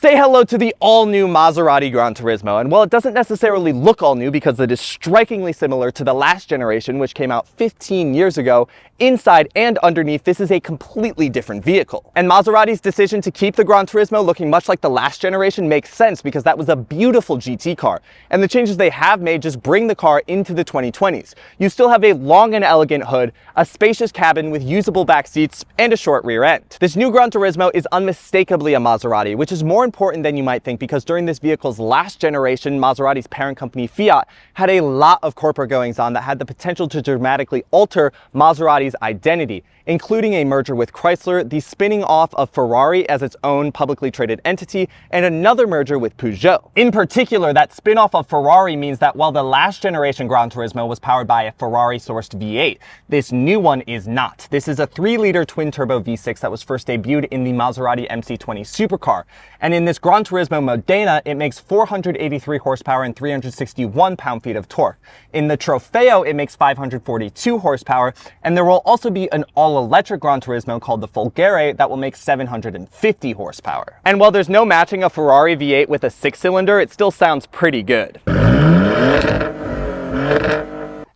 Say hello to the all-new Maserati GranTurismo, and while it doesn't necessarily look all new because it is strikingly similar to the last generation, which came out 15 years ago, inside and underneath, this is a completely different vehicle. And Maserati's decision to keep the GranTurismo looking much like the last generation makes sense because that was a beautiful GT car, and the changes they have made just bring the car into the 2020s. You still have a long and elegant hood, a spacious cabin with usable back seats, and a short rear end. This new GranTurismo is unmistakably a Maserati, which is more important than you might think because during this vehicle's last generation, Maserati's parent company Fiat had a lot of corporate goings on that had the potential to dramatically alter Maserati's identity, including a merger with Chrysler, the spinning off of Ferrari as its own publicly traded entity, and another merger with Peugeot. In particular, that spin-off of Ferrari means that while the last generation GranTurismo was powered by a Ferrari-sourced V8, this new one is not. This is a 3-liter twin-turbo V6 that was first debuted in the Maserati MC20 supercar. And in this GranTurismo Modena, it makes 483 horsepower and 361 pound-feet of torque. In the Trofeo, it makes 542 horsepower, and there will also be an all-electric GranTurismo called the Folgore that will make 750 horsepower. And while there's no matching a Ferrari V8 with a 6-cylinder, it still sounds pretty good.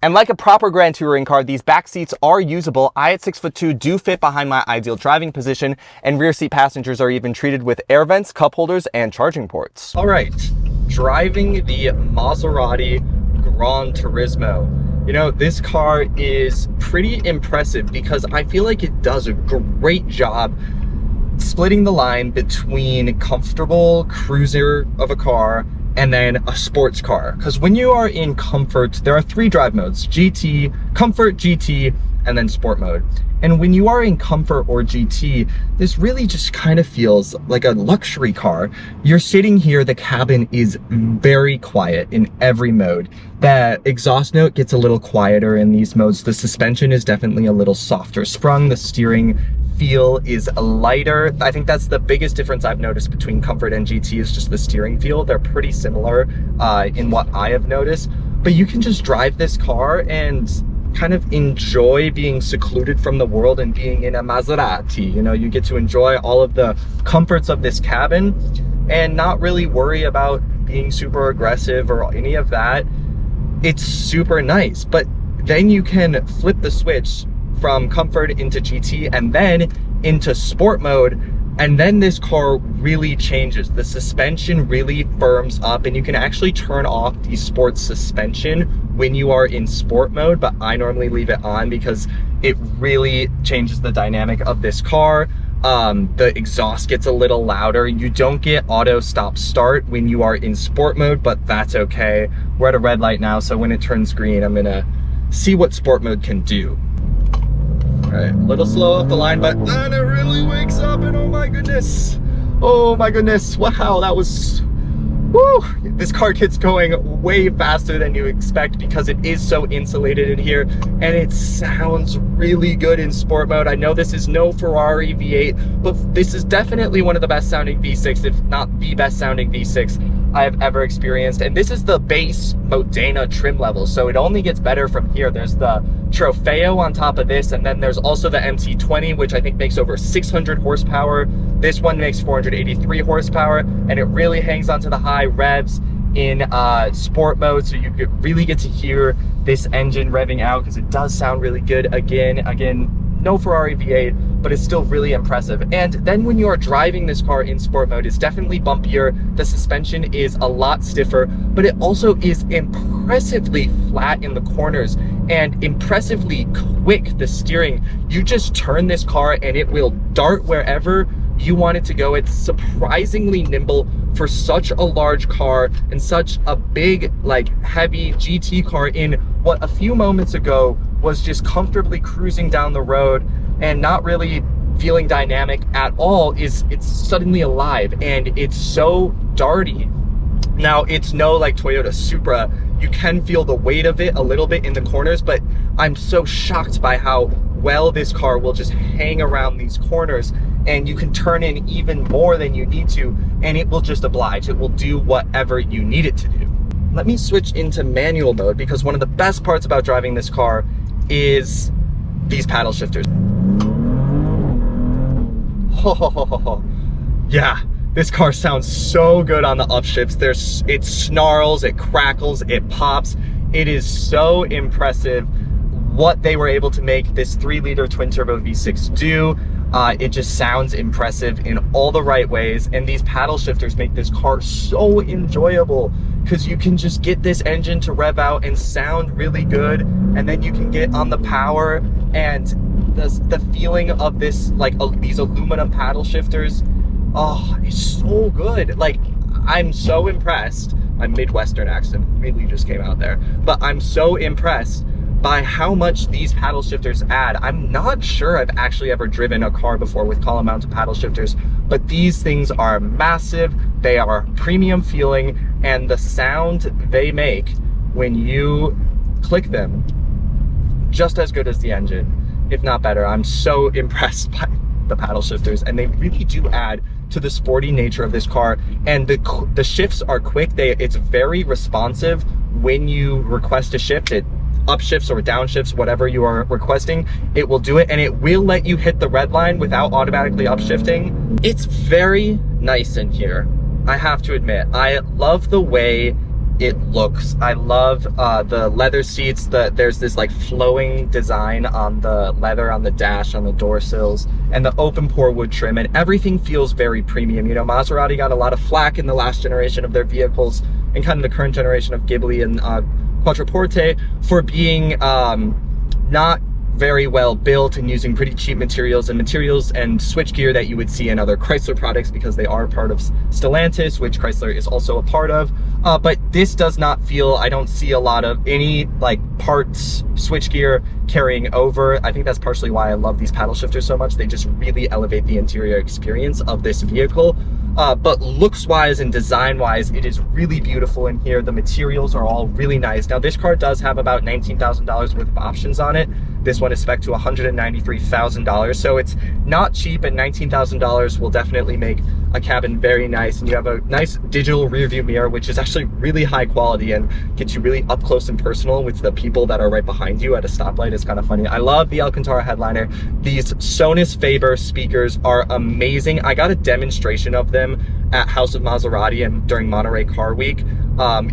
And like a proper Grand Touring car, these back seats are usable. I at 6'2" do fit behind my ideal driving position, and rear seat passengers are even treated with air vents, cup holders, and charging ports. All right, driving the Maserati GranTurismo. You know, this car is pretty impressive because I feel like it does a great job splitting the line between comfortable cruiser of a car and then a sports car. Because when you are in comfort, there are 3 drive modes: GT, comfort, GT, and then sport mode. And when you are in comfort or GT, this really just kind of feels like a luxury car. You're sitting here, the cabin is very quiet in every mode. The exhaust note gets a little quieter in these modes. The suspension is definitely a little softer sprung. The steering feel is lighter. I think that's the biggest difference I've noticed between comfort and GT is just the steering feel. They're pretty similar in what I have noticed, but you can just drive this car and kind of enjoy being secluded from the world and being in a Maserati. You know, you get to enjoy all of the comforts of this cabin and not really worry about being super aggressive or any of that. It's super nice, but then you can flip the switch from comfort into GT and then into sport mode, and then this car really changes. The suspension really firms up, and you can actually turn off the sports suspension when you are in sport mode, but I normally leave it on because it really changes the dynamic of this car. The exhaust gets a little louder. You don't get auto stop start when you are in sport mode, but that's okay. We're at a red light now, so when it turns green, I'm gonna see what sport mode can do. All right, a little slow off the line, but then it really wakes up, and oh my goodness, wow, that was, woo! This car gets going way faster than you expect because it is so insulated in here, and it sounds really good in sport mode. I know this is no Ferrari V8, but this is definitely one of the best sounding V6, if not the best sounding V6 I have ever experienced. And this is the base Modena trim level, so it only gets better from here. There's the Trofeo on top of this, and then there's also the MC20, which I think makes over 600 horsepower. This one makes 483 horsepower, and it really hangs onto the high revs in sport mode, so you really get to hear this engine revving out because it does sound really good. Again, no Ferrari V8, but it's still really impressive. And then when you are driving this car in sport mode, it's definitely bumpier. The suspension is a lot stiffer, but it also is impressively flat in the corners and impressively quick. The steering, you just turn this car and it will dart wherever you want it to go. It's surprisingly nimble for such a large car and such a big, like, heavy GT car in what a few moments ago was just comfortably cruising down the road and not really feeling dynamic at all. It's suddenly alive, and it's so darty. Now, it's no like Toyota Supra. You can feel the weight of it a little bit in the corners, but I'm so shocked by how well this car will just hang around these corners, and you can turn in even more than you need to, and it will just oblige. It will do whatever you need it to do. Let me switch into manual mode because one of the best parts about driving this car is these paddle shifters. Yeah, This car sounds so good on the upshifts. It snarls, it crackles, it pops. It is so impressive what they were able to make this 3-liter twin-turbo V6 do. It just sounds impressive in all the right ways, and these paddle shifters make this car so enjoyable because you can just get this engine to rev out and sound really good, and then you can get on the power, and the feeling of this, like these aluminum paddle shifters, oh, it's so good. Like, I'm so impressed. My Midwestern accent really just came out there, but I'm so impressed by how much these paddle shifters add. I'm not sure I've actually ever driven a car before with column mounted paddle shifters, but these things are massive, they are premium feeling, and the sound they make when you click them, just as good as the engine, if not better. I'm so impressed by the paddle shifters, and they really do add to the sporty nature of this car, and the shifts are quick. It's very responsive when you request a shift. It upshifts or downshifts, whatever you are requesting, it will do it, and it will let you hit the red line without automatically upshifting. It's very nice in here, I have to admit. I love the way it looks. I love the leather seats. There's this like flowing design on the leather, on the dash, on the door sills, and the open pore wood trim, and everything feels very premium. You know, Maserati got a lot of flack in the last generation of their vehicles and kind of the current generation of Ghibli and Quattroporte for being not very well built and using pretty cheap materials and switchgear that you would see in other Chrysler products, because they are part of Stellantis, which Chrysler is also a part of. But this does not feel, I don't see a lot of any like parts switchgear carrying over. I think that's partially why I love these paddle shifters so much. They just really elevate the interior experience of this vehicle. But looks wise and design wise, it is really beautiful in here. The materials are all really nice. Now this car does have about $19,000 worth of options on it. This one is spec'd to $193,000, so it's not cheap, and $19,000 will definitely make a cabin very nice. And you have a nice digital rear view mirror, which is actually really high quality and gets you really up close and personal with the people that are right behind you at a stoplight. It's kind of funny. I love the Alcantara headliner. These Sonus Faber speakers are amazing. I got a demonstration of them at House of Maserati and during Monterey Car Week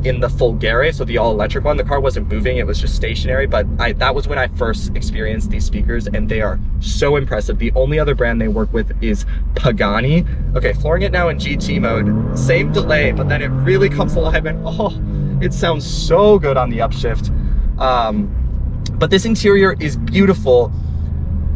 in the Folgare, so the all-electric one. The car wasn't moving, it was just stationary, but that was when I first experienced these speakers, and they are so impressive. The only other brand they work with is Pagani. Okay, flooring it now in GT mode. Same delay, but then it really comes alive, and oh, it sounds so good on the upshift. But this interior is beautiful,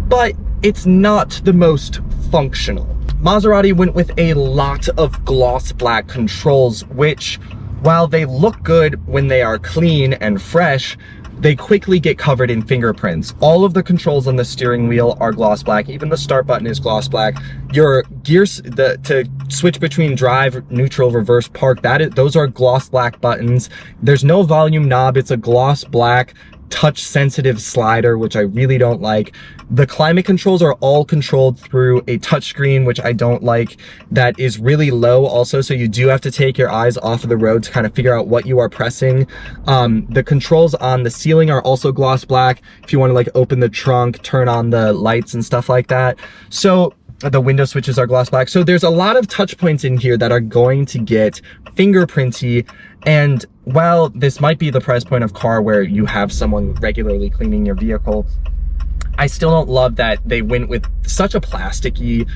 but it's not the most functional. Maserati went with a lot of gloss black controls, which, while they look good when they are clean and fresh, they quickly get covered in fingerprints. All of the controls on the steering wheel are gloss black. Even the start button is gloss black. Your gears, to switch between drive, neutral, reverse, park, those are gloss black buttons. There's no volume knob. It's a gloss black touch sensitive slider, which I really don't like. The climate controls are all controlled through a touchscreen, which I don't like. That is really low also, so you do have to take your eyes off of the road to kind of figure out what you are pressing. The controls on the ceiling are also gloss black if you want to like open the trunk, turn on the lights and stuff like that. So the window switches are gloss black. So there's a lot of touch points in here that are going to get fingerprinty. And while this might be the price point of car where you have someone regularly cleaning your vehicle, I still don't love that they went with such a plasticky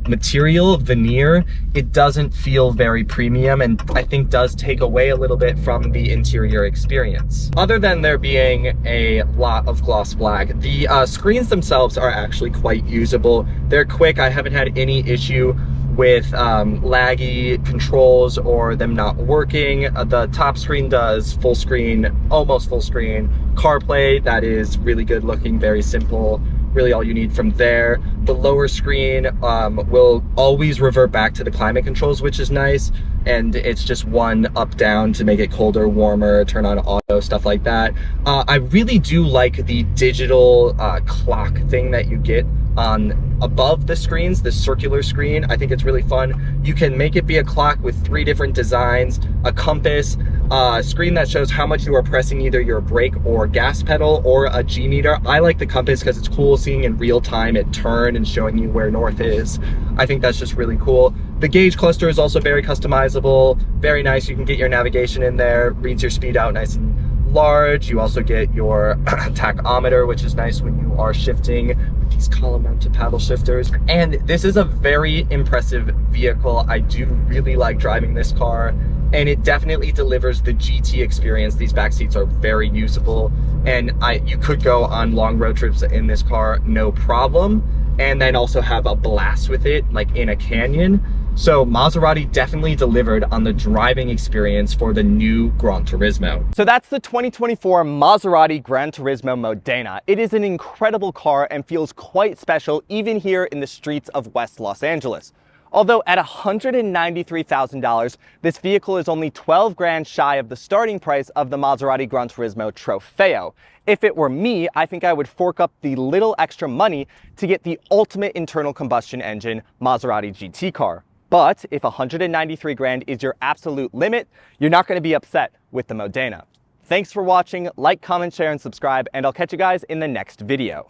material, veneer. It doesn't feel very premium, and I think does take away a little bit from the interior experience. Other than there being a lot of gloss black, the screens themselves are actually quite usable. They're quick. I haven't had any issue with laggy controls or them not working. The top screen does full screen, almost full screen. CarPlay, that is really good looking, very simple, really all you need from there. The lower screen will always revert back to the climate controls, which is nice, and it's just one up down to make it colder, warmer, turn on auto, stuff like that. I really do like the digital clock thing that you get on above the screens, this circular screen. I think it's really fun. You can make it be a clock with 3 different designs, a compass, a screen that shows how much you are pressing either your brake or gas pedal, or a G meter. I like the compass because it's cool seeing in real time it turn and showing you where north is. I think that's just really cool. The gauge cluster is also very customizable, very nice. You can get your navigation in there, reads your speed out nice and large. You also get your tachometer, which is nice when you are shifting with these column mounted paddle shifters. And this is a very impressive vehicle. I do really like driving this car, and it definitely delivers the GT experience. These back seats are very usable, and you could go on long road trips in this car, no problem, and then also have a blast with it, like in a canyon. So Maserati definitely delivered on the driving experience for the new GranTurismo. So that's the 2024 Maserati GranTurismo Modena. It is an incredible car and feels quite special even here in the streets of West Los Angeles. Although at $193,000, this vehicle is only 12 grand shy of the starting price of the Maserati GranTurismo Trofeo. If it were me, I think I would fork up the little extra money to get the ultimate internal combustion engine Maserati GT car. But if 193 grand is your absolute limit, you're not going to be upset with the Modena. Thanks for watching. Like, comment, share, and subscribe, and I'll catch you guys in the next video.